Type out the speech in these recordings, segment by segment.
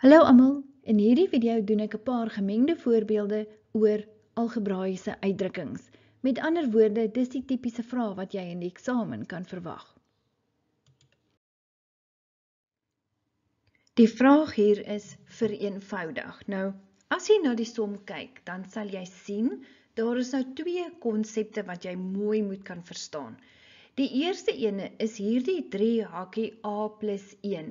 Hallo almal, in hierdie video doen ek 'n paar gemengde voorbeelde oor algebraïese uitdrukkings. Met ander woorde, dis die tipiese vrae wat jy in die eksamen kan verwag. Die vraag hier is vereenvoudig. Nou, as jy na die som kyk, dan sal jy sien, daar is nou twee konsepte wat jy mooi moet kan verstaan. Die eerste ene is hierdie 3 hakie A plus 1.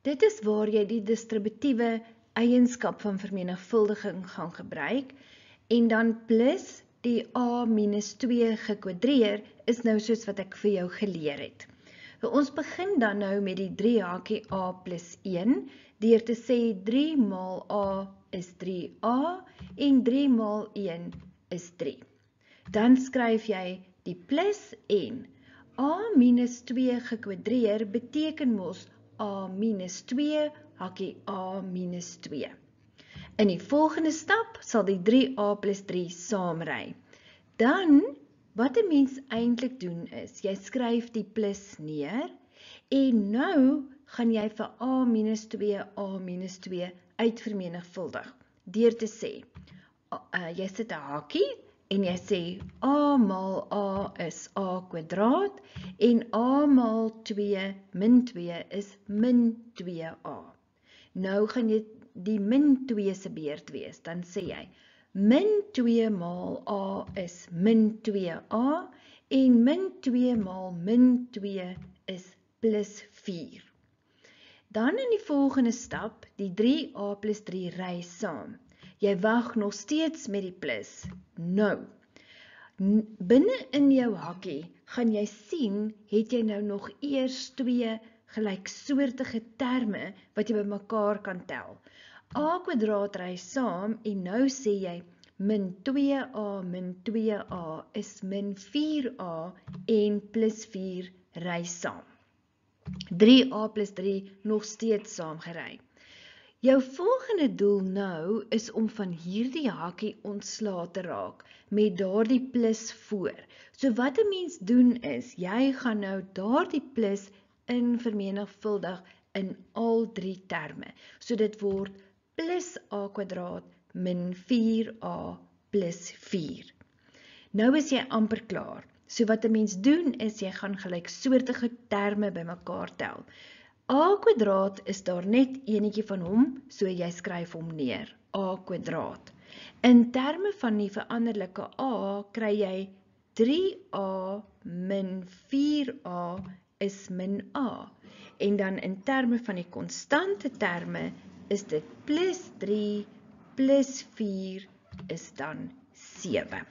Dit is waar jy die distributiewe eienskap van vermenigvuldiging gaan gebruik en dan plus die A minus 2 gekwadreer is nou soos wat ek vir jou geleer het. Ons begin dan nou met die 3 hakie A plus 1 deur te sê 3 maal A is 3A en 3 maal 1 is 3. Dan skryf jy die plus en A minus 2 gekwadreer beteken mos A minus 2 hakie A minus 2. In die volgende stap sal die 3A plus 3 saamry. Dan, wat 'n mens eintlik doen is, jy skryf die plus neer en nou gaan jy vir A minus 2 uitvermenigvuldig. Deur te sê, jy sit 'n hakie en jy sê A maal A is A kwadraat en A maal 2 min 2 is min 2A. Nou gaan jy die min 2 se beurt wees, dan sê jy min 2 maal A is min 2A en min 2 maal min 2 is plus 4. Dan in die volgende stap, die 3A plus 3 ry saam. Jy wag nog steeds met die plus. Nou, binne in jou hakkie gaan jy sien, het jy nou nog eers twee gelyksoortige terme wat jy bymekaar kan tel. A kwadraat ry saam en nou sê jy min 2A is min 4A en plus 4 ry saam. 3A plus 3 nog steeds saamgery. Jou volgende doel nou is om van hierdie hakkie ontslae te raak met daardie plus voor. So wat 'n mens doen is, jy gaan nou daardie plus in vermenigvuldig in al 3 terme. So dit word plus A kwadraat min 4A plus 4. Nou is jy amper klaar. So wat 'n mens doen is, jy gaan gelyksoortige terme bymekaar tel. A kwadraat is daar net enetjie van hom, so jy skryf hom neer, A kwadraat. In terme van die veranderlike A, kry jy 3A min 4A is min A. En dan in terme van die konstante terme, is dit plus 3 plus 4 is dan 7.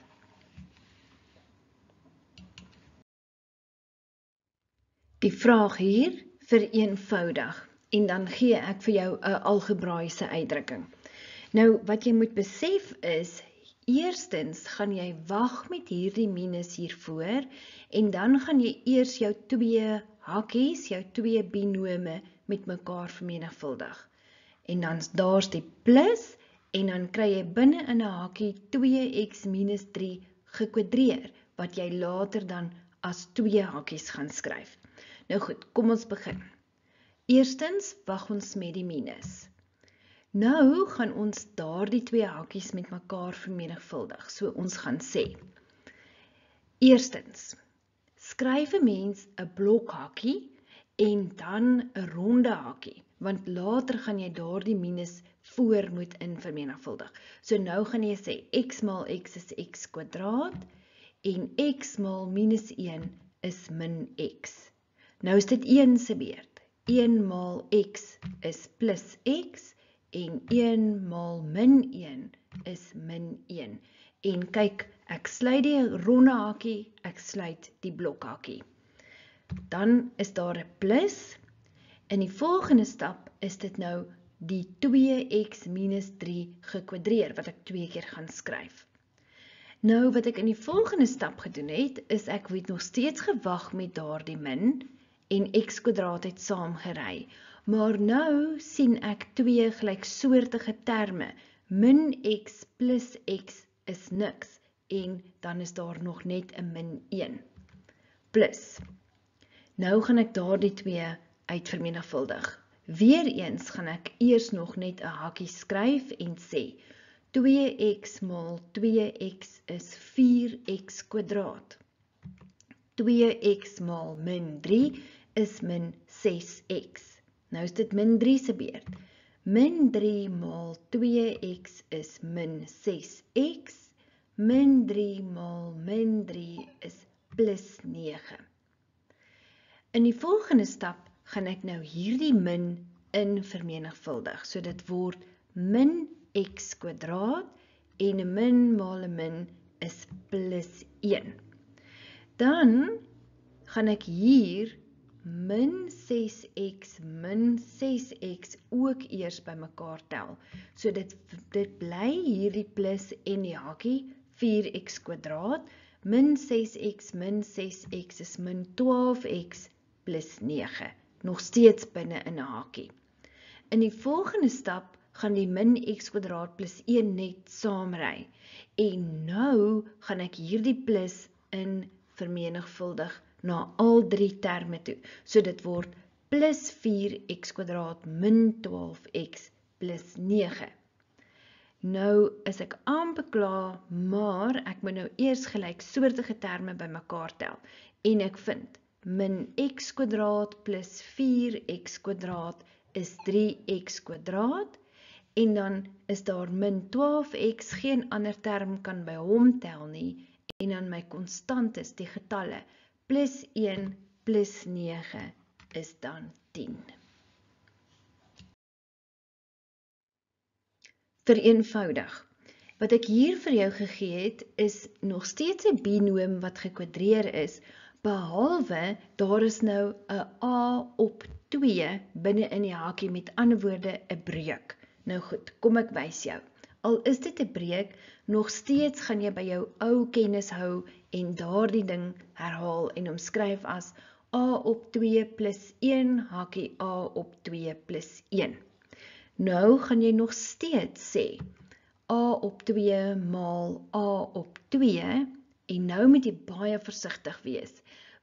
Die vraag hier, vereenvoudig, en dan gee ek vir jou 'n algebraïese uitdrukking. Nou, wat jy moet besef is, eerstens gaan jy wag met hierdie minus hiervoor, en dan gaan jy eers jou twee hakkies, jou twee binome met mekaar vermenigvuldig. En dan daar's die plus, en dan kry jy binne in 'n hakkie 2x minus 3 gekwadreer, wat jy later dan as twee hakkies gaan skryf. Nou goed, kom ons begin. Eerstens wag ons met die minus. Nou gaan ons daardie twee hakkies met mekaar vermenigvuldig. So ons gaan sê, eerstens, skryf 'n mens 'n blokhakkie en dan 'n ronde hakkie, want later gaan jy daardie minus voor moet in vermenigvuldig. So nou gaan jy sê, x maal x is x kwadraat en x maal minus 1 is min x. Nou is dit 1 se beurt. 1 maal x is plus x en 1 maal min 1 is min 1. En kyk, ek sluit die ronde hakkie, ek sluit die blokhakkie. Dan is daar 'n plus. In die volgende stap is dit nou die 2x minus 3 gekwadreer, wat ek 2 keer gaan skryf. Nou, wat ek in die volgende stap gedoen het, is ek het nog steeds gewag met daardie min, en x kwadraat het saamgery. Maar nou sien ek twee gelyksoortige terme. Min x plus x is niks, en dan is daar nog net 'n min 1. Plus. Nou gaan ek daardie twee uitvermenigvuldig. Weereens gaan ek eers nog net 'n hakkie skryf en sê 2x maal 2x is 4x kwadraat. 2x maal min 3 is min 6x. Nou is dit min 3 se beurt. Min 3 maal 2x is min 6x. Min 3 maal min 3 is plus 9. In die volgende stap gaan ek nou hierdie min in vermenigvuldig. So dit word min x kwadraat en 'n min maal 'n min is plus 1. Dan gaan ek hier min 6x min 6x ook eers bymekaar tel. So dit bly hierdie plus en die hakkie 4x kwadraat. Min 6x min 6x is min 12x plus 9. Nog steeds binne in 'n hakkie. In die volgende stap gaan die min x kwadraat plus 1 net saamry. En nou gaan ek hierdie plus in vermenigvuldig na al 3 terme toe. So dit word plus 4x kwadraat min 12x plus 9. Nou is ek amper klaar, maar ek moet nou eers gelyksoortige terme bymekaar tel. En ek vind min x kwadraat plus 4x kwadraat is 3x kwadraat. En dan is daar min 12x, geen ander term kan by hom tel nie. En dan my konstantes, die getalle, plus 1 plus 9 is dan 10. Vereenvoudig. Wat ek hier vir jou gegee het, is nog steeds 'n binoom wat gekwadreer is, behalwe daar is nou 'n a op 2 binne in die hakkie, met ander woorde 'n breuk. Nou goed, kom ek wys jou. Al is dit 'n breuk, nog steeds gaan jy by jou ou kennis hou en daardie ding herhaal en omskryf as a op 2 plus 1 hakkie a op 2 plus 1. Nou gaan jy nog steeds sê a op 2 maal a op 2 en nou moet jy baie versigtig wees,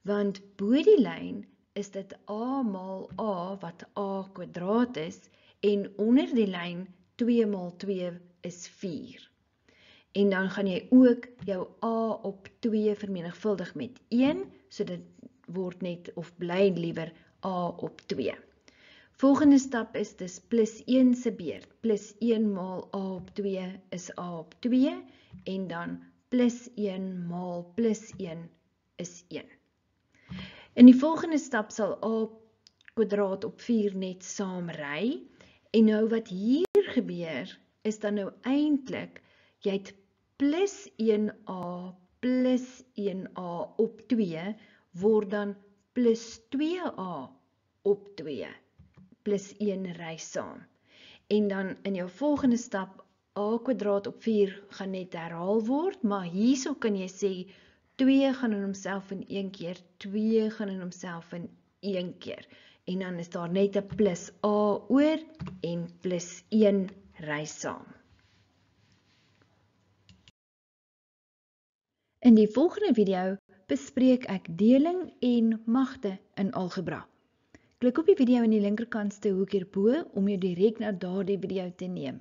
want bo die lyn is dit a maal a wat a kwadraat is en onder die lyn 2 maal 2 is 4. En dan gaan jy ook jou a op 2 vermenigvuldig met 1, so dit word net of bly liewer a op 2. Volgende stap is dus plus 1 se beurt. Plus 1 maal a op 2 is a op 2 en dan plus 1 maal plus 1 is 1. In die volgende stap sal a kwadraat op 4 net saamry. En nou wat hier gebeur is dan nou eintlik jy het plus 1a plus 1a op 2 word dan plus 2a op 2 plus 1 ry saam. En dan in jou volgende stap a kwadraat op 4 gaan net herhaal word, maar hierso kan jy sê 2 gaan in homself in 1 keer, 2 gaan in homself in 1 keer. En dan is daar net 'n plus a oor en plus 1 ry saam. In die volgende video bespreek ek deling en magte in algebra. Klik op die video in die linkerkantste hoek hierbo om jou direk na daardie video te neem.